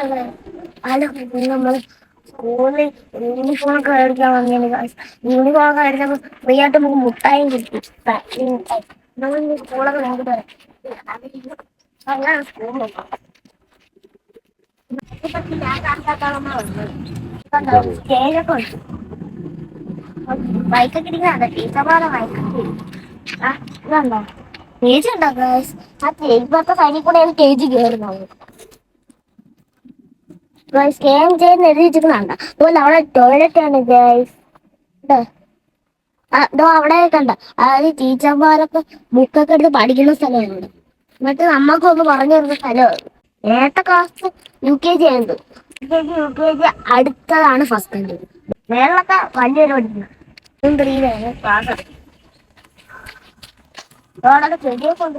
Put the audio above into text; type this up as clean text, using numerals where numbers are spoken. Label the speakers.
Speaker 1: അല്ല നമ്മൾ സ്കൂളിൽ യൂണിഫോമൊക്കെ മേടിക്കാൻ വന്നതാണ് ഗായ്സ്. യൂണിഫോമൊക്കെ മേടിച്ചപ്പോൾ ഫ്രീ ആയിട്ട് നമുക്ക് മുട്ടായും കിട്ടി. മുട്ടായി നമ്മൾ സ്കൂളൊക്കെ നോക്കിട്ട് വരാം. അങ്ങനെ സ്കൂളിൽ ഞാൻ കാണിക്കാത്താണെന്നാ വന്നത്. കണ്ടോ സ്റ്റേജൊക്കെ ഉണ്ട്. ബൈക്കൊക്കെ ഇരിക്കുന്നുണ്ട്. ടീച്ചർമാരെ ബൈക്കൊക്കെ ആ ഇതുണ്ടോ സ്റ്റേജ് ഉണ്ടോ ഗായ്സ്? ആ സ്റ്റേജ് പത്ത സൈഡിൽ കൂടെ സ്റ്റേജ് കയറുന്നത്. ഗൈസ് സ്കാൻ ചെയ്യുന്ന എഴുതി വെച്ചിട്ടുണ്ട. അതുപോലെ അവിടെ ടോയ്ലറ്റ് ആണ് ഗൈസ്. അതോ അവിടെ കണ്ട അതായത് ടീച്ചർമാരൊക്കെ ബുക്കൊക്കെ എടുത്ത് പഠിക്കുന്ന സ്ഥലമാണ് ഇവിടെ. എന്നിട്ട് നമ്മൾക്ക് ഒന്ന് പറഞ്ഞു തരുന്ന സ്ഥലമാണ്. ഏട്ട ക്ലാസ് UKG ആയത്. UKG അടുത്തതാണ് ഫസ്റ്റ് സ്റ്റാൻഡേർഡ്. മേളിലൊക്കെ വലിയൊരു പഠിക്കുന്നത്. 3 ക്ലാസ് ചെടിയൊക്കെ ഉണ്ട്.